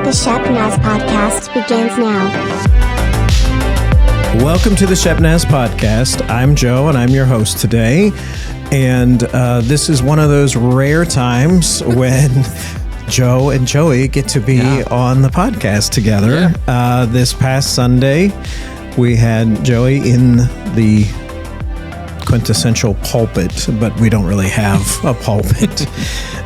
The Shepnaz Podcast begins now. Welcome to the Shepnaz Podcast. I'm Joe, and I'm your host today. And this is one of those rare times when Joe and Joey get to be on the podcast together. Yeah. This past Sunday, we had Joey in the quintessential pulpit, but we don't really have a pulpit.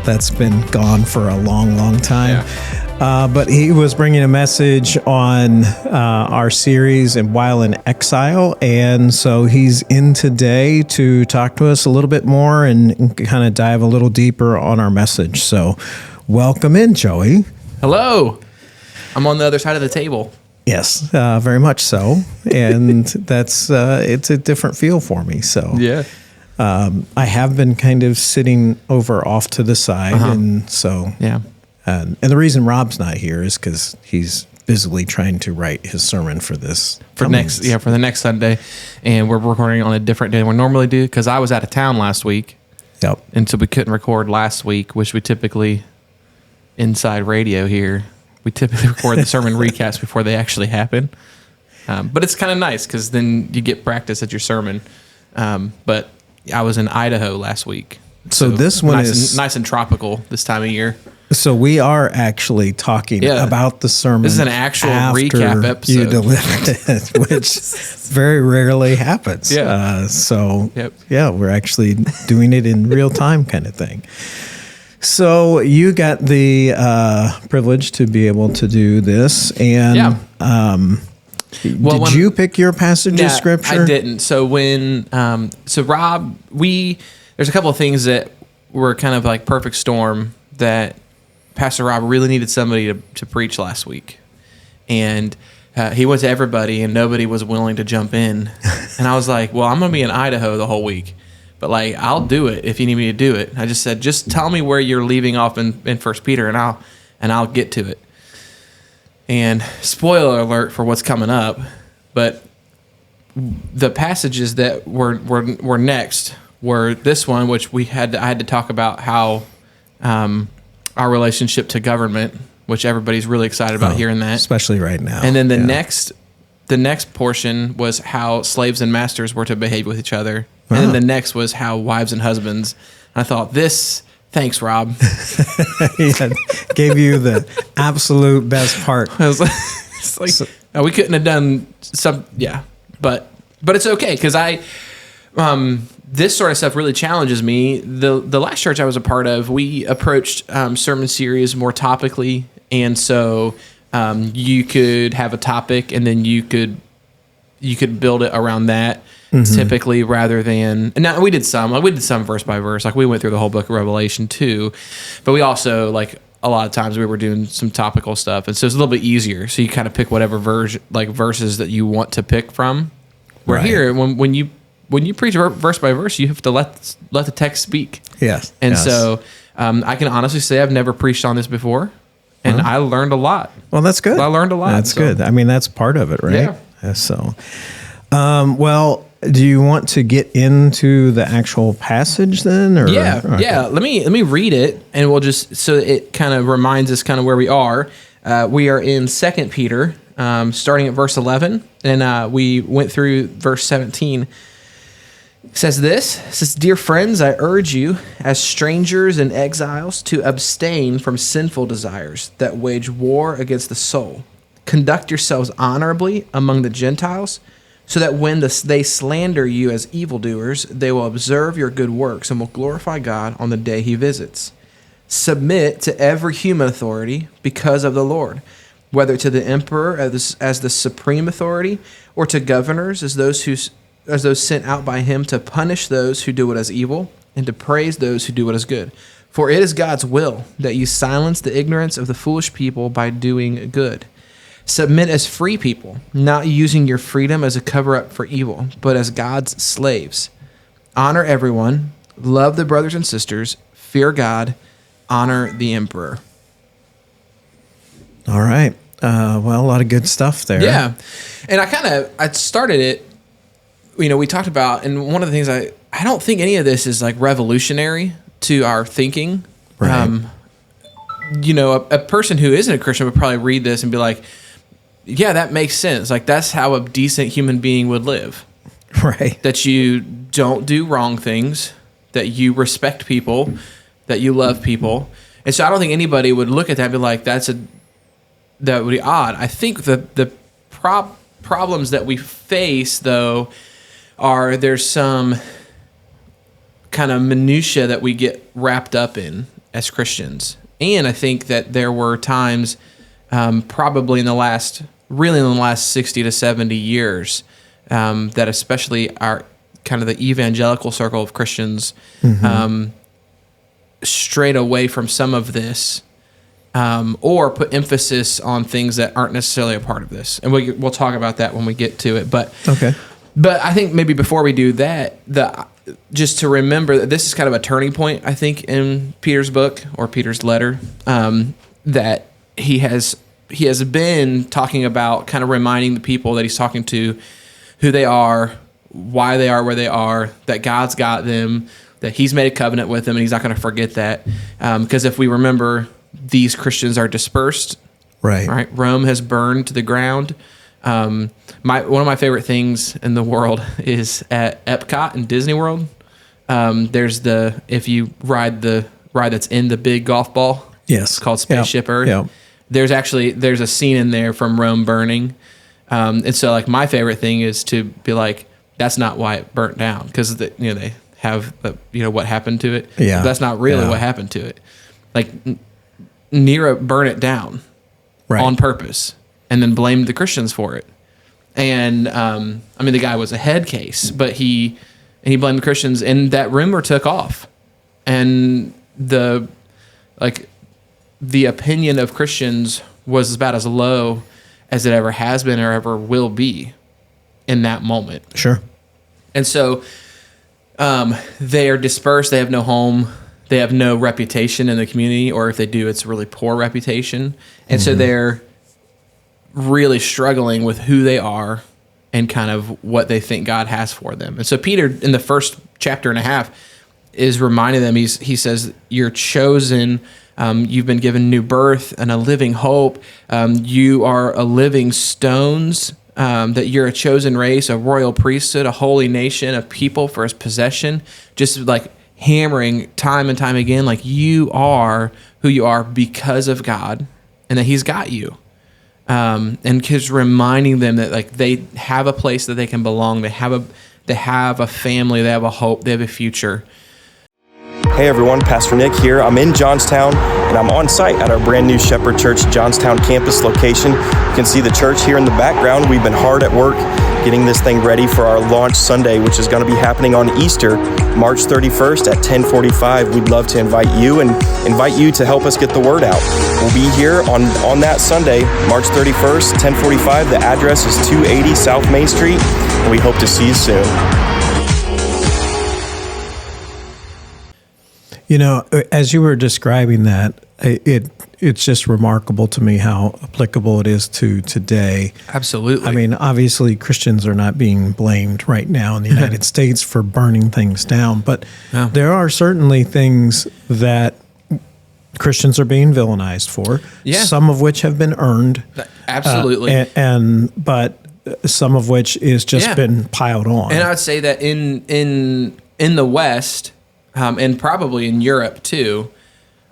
That's been gone for a long, long time. Yeah. But he was bringing a message on our series and While in Exile. And so he's in today to talk to us a little bit more and kind of dive a little deeper on our message. So welcome in, Joey. Hello. I'm on the other side of the table. Yes, very much so. And that's it's a different feel for me. So yeah. I have been kind of sitting over off to the side. And so yeah. And the reason Rob's not here is because he's busily trying to write his sermon for this. For the next Sunday. And we're recording on a different day than we normally do because I was out of town last week. Yep. And so we couldn't record last week, which we typically, inside radio here, we typically record the sermon recaps before they actually happen. But it's kind of nice because then you get practice at your sermon. But I was in Idaho last week. So this one is nice and tropical this time of year. So we are actually talking about the sermon. This is an actual recap episode. You delivered it, which very rarely happens. Yeah. We're actually doing it in real time kind of thing. So you got the privilege to be able to do this. And did you pick your passage of scripture? I didn't. So Rob, there's a couple of things that were kind of like perfect storm that Pastor Rob really needed somebody to preach last week. And he went to everybody and nobody was willing to jump in. And I was like, well, I'm going to be in Idaho the whole week. But like, I'll do it if you need me to do it. I just said, just tell me where you're leaving off in 1 Peter and I'll get to it. And spoiler alert for what's coming up, but the passages that were next were this one, which I had to talk about how our relationship to government, which everybody's really excited about hearing that, especially right now. And then the next portion was how slaves and masters were to behave with each other. And then the next was how wives and husbands. And I thought, thanks, Rob. Gave you the absolute best part. I was like, we couldn't have done some, but it's okay because this sort of stuff really challenges me. The last church I was a part of, we approached sermon series more topically, and so you could have a topic, and then you could build it around that. Mm-hmm. Typically, rather than we did some verse by verse, like we went through the whole book of Revelation too, but we also like a lot of times we were doing some topical stuff, and so it's a little bit easier. So you kind of pick whatever verses that you want to pick from. Where here, when you preach verse by verse, you have to let the text speak. Yes, and so I can honestly say I've never preached on this before, and I learned a lot. Well, that's good. I learned a lot. That's good. I mean, that's part of it, right? Yeah. So, do you want to get into the actual passage then? Or? Yeah. Let me read it, and we'll just so it kind of reminds us kind of where we are. We are in 2 Peter, starting at verse 11, and we went through verse 17. It says, "Dear friends, I urge you, as strangers and exiles, to abstain from sinful desires that wage war against the soul. Conduct yourselves honorably among the Gentiles, so that when they slander you as evildoers, they will observe your good works and will glorify God on the day he visits. Submit to every human authority because of the Lord, whether to the emperor as the supreme authority, or to governors as those sent out by him to punish those who do what is evil and to praise those who do what is good. For it is God's will that you silence the ignorance of the foolish people by doing good. Submit as free people, not using your freedom as a cover-up for evil, but as God's slaves. Honor everyone, love the brothers and sisters, fear God, honor the emperor." All right. Well, a lot of good stuff there. Yeah. And I started it, we talked about, and one of the things I don't think any of this is like revolutionary to our thinking. Right. a person who isn't a Christian would probably read this and be like, yeah, that makes sense. Like, that's how a decent human being would live. Right. That you don't do wrong things, that you respect people, that you love people. And so I don't think anybody would look at that and be like, that would be odd. I think the problems that we face, though, are there's some kind of minutia that we get wrapped up in as Christians. And I think that there were times, probably in the last 60 to 70 years, that especially our kind of the evangelical circle of Christians strayed away from some of this, or put emphasis on things that aren't necessarily a part of this. And we'll talk about that when we get to it. But okay. But I think maybe before we do that, just to remember that this is kind of a turning point, I think, in Peter's book or Peter's letter, that he has been talking about, kind of reminding the people that he's talking to who they are, why they are where they are, that God's got them, that he's made a covenant with them, and he's not going to forget that. Because if we remember, these Christians are dispersed. Right. Rome has burned to the ground. One of my favorite things in the world is at Epcot in Disney World. There's if you ride the ride that's in the big golf ball. Yes. It's called Spaceship Earth. Yep. There's a scene in there from Rome burning. And so, like, my favorite thing is to be like, that's not why it burnt down, because they have what happened to it. Yeah. But that's not really what happened to it. Like, Nero burned it down on purpose, and then blamed the Christians for it. And the guy was a head case, but he blamed the Christians, and that rumor took off, and the opinion of Christians was about as low as it ever has been or ever will be in that moment. Sure. And so they are dispersed. They have no home. They have no reputation in the community, or if they do, it's a really poor reputation. And so they're really struggling with who they are and kind of what they think God has for them. And so Peter, in the first chapter and a half, is reminding them, he says, you're chosen, you've been given new birth and a living hope. You are a living stones, that you're a chosen race, a royal priesthood, a holy nation, a people for his possession. Just like hammering time and time again, like, you are who you are because of God, and that he's got you. And just reminding them that, like, they have a place that they can belong. They have a family. They have a hope. They have a future. Hey everyone, Pastor Nick here. I'm in Johnstown, and I'm on site at our brand new Shepherd Church Johnstown campus location. You can see the church here in the background. We've been hard at work getting this thing ready for our launch Sunday, which is going to be happening on Easter, March 31st at 10:45. We'd love to invite you to help us get the word out. We'll be here on that Sunday, March 31st, 10:45. The address is 280 South Main Street, and we hope to see you soon. As you were describing that, it's just remarkable to me how applicable it is to today. Absolutely. I mean, obviously, Christians are not being blamed right now in the United States for burning things down, but there are certainly things that Christians are being villainized for, some of which have been earned. Absolutely. But some of which is just been piled on. And I would say that in the West, and probably in Europe too,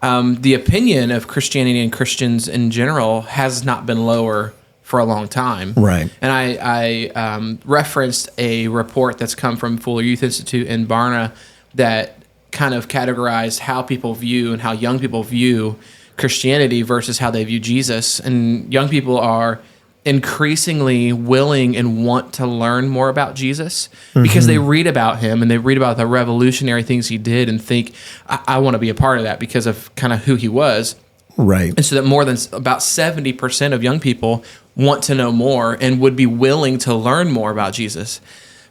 the opinion of Christianity and Christians in general has not been lower for a long time. Right. And I referenced a report that's come from Fuller Youth Institute in Barna that kind of categorized how people view and how young people view Christianity versus how they view Jesus. And young people are increasingly willing and want to learn more about Jesus because they read about him and they read about the revolutionary things he did and think, I want to be a part of that because of kind of who he was. Right. And so that more than about 70% of young people want to know more and would be willing to learn more about Jesus.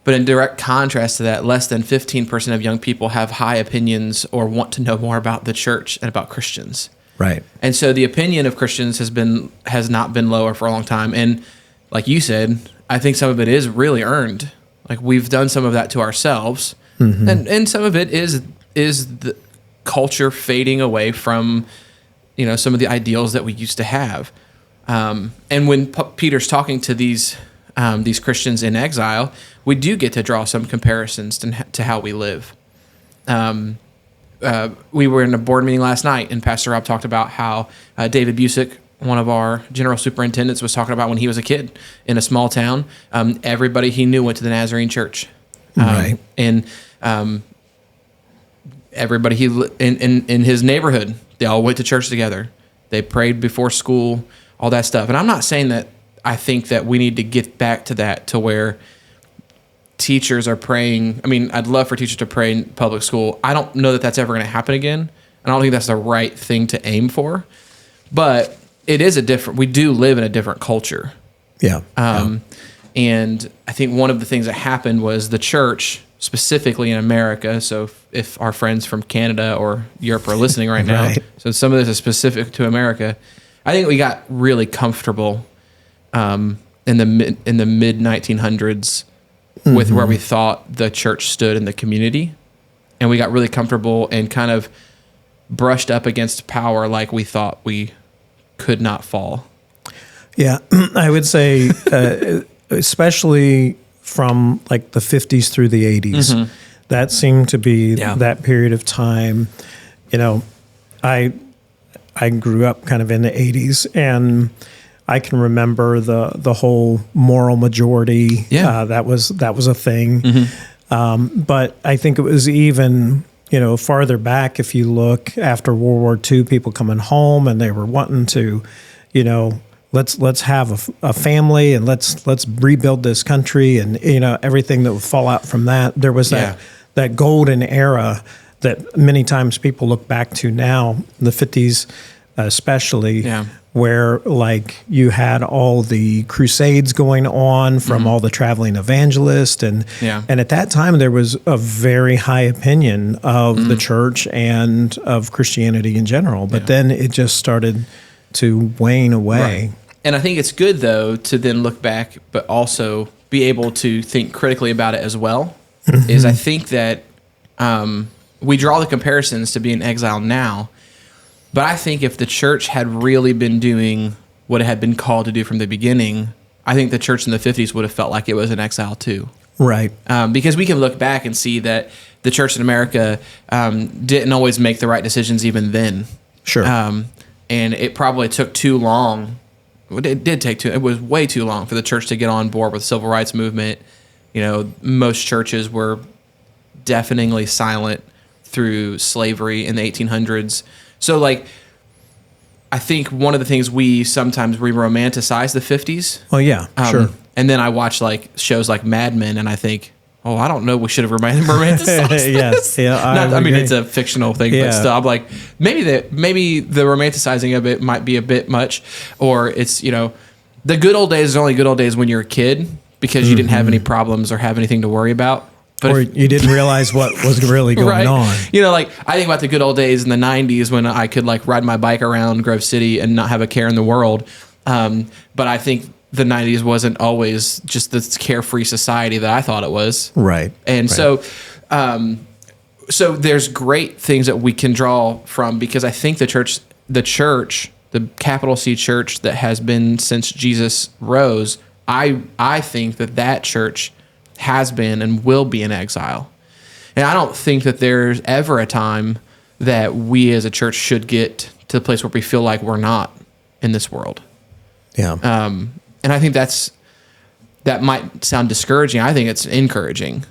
But in direct contrast to that, less than 15% of young people have high opinions or want to know more about the church and about Christians. Right. And so the opinion of Christians has not been lower for a long time. And like you said, I think some of it is really earned. Like, we've done some of that to ourselves. And some of it is the culture fading away from some of the ideals that we used to have. And when Peter's talking to these Christians in exile, we do get to draw some comparisons to how we live. We were in a board meeting last night, and Pastor Rob talked about how David Busick, one of our general superintendents, was talking about when he was a kid in a small town. Everybody he knew went to the Nazarene church. Right. And everybody in his neighborhood, they all went to church together. They prayed before school, all that stuff. And I'm not saying that I think that we need to get back to that, to where teachers are praying. I mean, I'd love for teachers to pray in public school. I don't know that that's ever going to happen again. I don't think that's the right thing to aim for. But it is we do live in a different culture. Yeah. And I think one of the things that happened was the church, specifically in America. So if our friends from Canada or Europe are listening right now, Right. So some of this is specific to America. I think we got really comfortable in the mid 1900s with where we thought the church stood in the community, and we got really comfortable and kind of brushed up against power, like we thought we could not fall. Yeah, I would say, especially from like the 50s through the 80s, that seemed to be that period of time. I grew up kind of in the 80s, and I can remember the whole moral majority. That was a thing. But I think it was even farther back. If you look after World War II, people coming home and they were wanting to, let's have a family and let's rebuild this country, and everything that would fall out from that. There was that golden era that many times people look back to now, the 50s especially, where like you had all the crusades going on from all the traveling evangelists, and at that time there was a very high opinion of the church and of Christianity in general, but then it just started to wane away. Right. And I think it's good though to then look back, but also be able to think critically about it as well. Is I think that we draw the comparisons to being exiled now, but I think if the church had really been doing what it had been called to do from the beginning, I think the church in the 50s would have felt like it was in exile too. Right. Because we can look back and see that the church in America didn't always make the right decisions even then. Sure. And it probably took too long. It was way too long for the church to get on board with the civil rights movement. Most churches were deafeningly silent through slavery in the 1800s. So, I think one of the things we romanticize the 50s. Oh, yeah, sure. And then I watch, shows like Mad Men, and I think, I don't know, we should have romanticized this. Yeah, I mean, it's a fictional thing, but still, I'm like, maybe the romanticizing of it might be a bit much, or it's, the good old days is only good old days when you're a kid because you didn't have any problems or have anything to worry about. But you didn't realize what was really going on. I think about the good old days in the 90s when I could ride my bike around Grove City and not have a care in the world. But I think the 90s wasn't always just this carefree society that I thought it was. Right. And so there's great things that we can draw from, because I think the church, the capital C church that has been since Jesus rose, I think that church has been and will be in exile. And I don't think that there's ever a time that we as a church should get to the place where we feel like we're not in this world. Yeah. And I think that might sound discouraging. I think it's encouraging.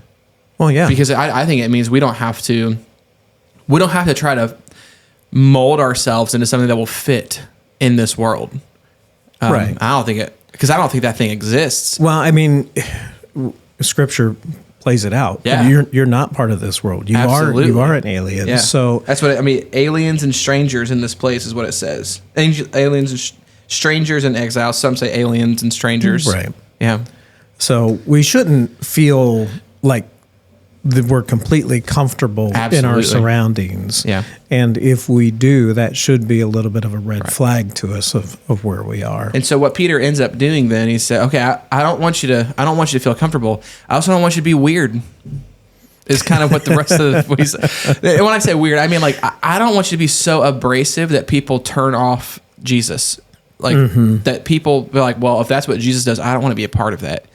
Well, yeah. Because I think it means we don't have to try to mold ourselves into something that will fit in this world. Right. I don't think that thing exists. Well, I mean, Scripture plays it out. Yeah. You're not part of this world. You are an alien. Yeah. So that's what I mean. Aliens and strangers in this place is what it says. Aliens and strangers in exile. Some say aliens and strangers. Right. Yeah. So we shouldn't feel like that we're completely comfortable in our surroundings. Yeah. And if we do, that should be a little bit of a red flag to us of where we are. And so what Peter ends up doing then, he said, okay, I don't want you to feel comfortable. I also don't want you to be weird. is kind of what the rest of what he said. When I say weird, I mean like I don't want you to be so abrasive that people turn off Jesus. Like that people be like, well, if that's what Jesus does, I don't want to be a part of that.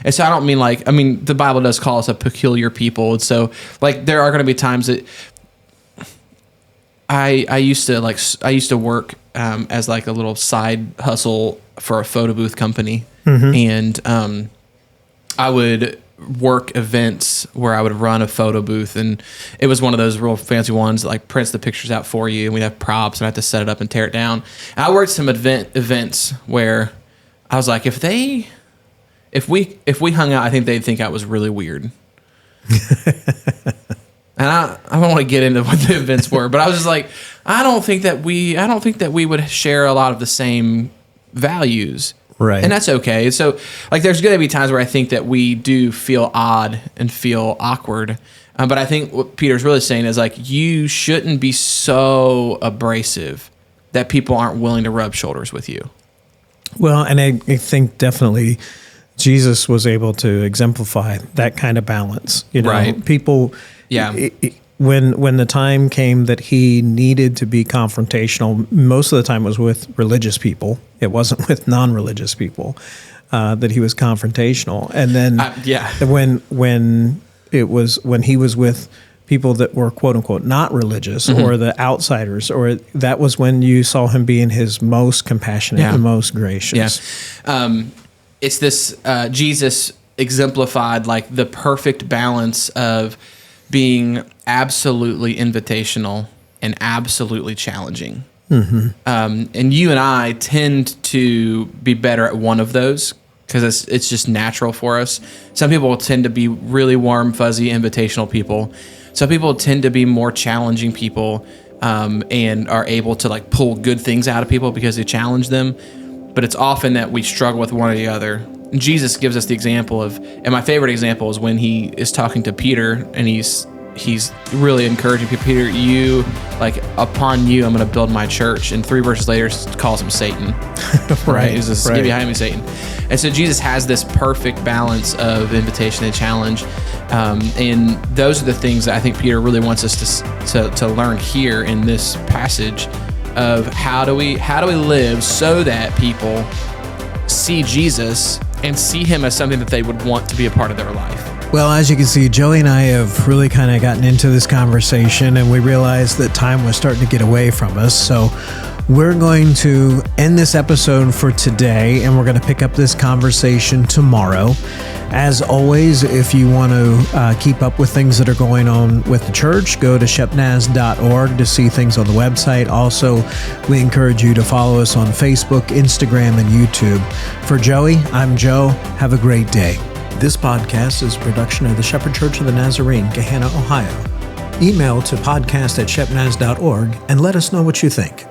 And so I don't mean like, I mean, the Bible does call us a peculiar people. And so like, there are going to be times that I used to work as like a little side hustle for a photo booth company. And I would work events where I would run a photo booth, and it was one of those real fancy ones that like prints the pictures out for you, and we'd have props and I have to set it up and tear it down. And I worked some events where I was like, if we hung out, I think they'd think I was really weird. And I don't want to get into what the events were, but I was just like, I don't think that we would share a lot of the same values. Right. And that's okay. So like, there's going to be times where I think that we do feel odd and feel awkward. But I think what Peter's really saying is like, you shouldn't be so abrasive that people aren't willing to rub shoulders with you. Well, and I think definitely Jesus was able to exemplify that kind of balance. You know, Right. People, when the time came that he needed to be confrontational, most of the time it was with religious people. It wasn't with non-religious people that he was confrontational. And then when he was with people that were quote unquote not religious or the outsiders, or that was when you saw him being his most compassionate and most gracious. Yeah. It's this Jesus exemplified like the perfect balance of being absolutely invitational and absolutely challenging. And you and I tend to be better at one of those because it's just natural for us. Some people tend to be really warm, fuzzy, invitational people. Some people tend to be more challenging people and are able to like pull good things out of people because they challenge them. But it's often that we struggle with one or the other. And Jesus gives us the example of, and my favorite example is when he is talking to Peter and he's really encouraging people. Peter, you, like, upon you, I'm going to build my church. And 3 verses later, calls him Satan. Right? He's just, get behind me, Satan. And so Jesus has this perfect balance of invitation and challenge. And those are the things that I think Peter really wants us to learn here in this passage of how do we live so that people see Jesus and see him as something that they would want to be a part of their life. Well, as you can see, Joey and I have really kind of gotten into this conversation, and we realized that time was starting to get away from us. So we're going to end this episode for today, and we're going to pick up this conversation tomorrow. As always, if you want to keep up with things that are going on with the church, go to shepnaz.org to see things on the website. Also, we encourage you to follow us on Facebook, Instagram, and YouTube. For Joey, I'm Joe. Have a great day. This podcast is a production of the Shepherd Church of the Nazarene, Gahanna, Ohio. Email to podcast@shepnaz.org and let us know what you think.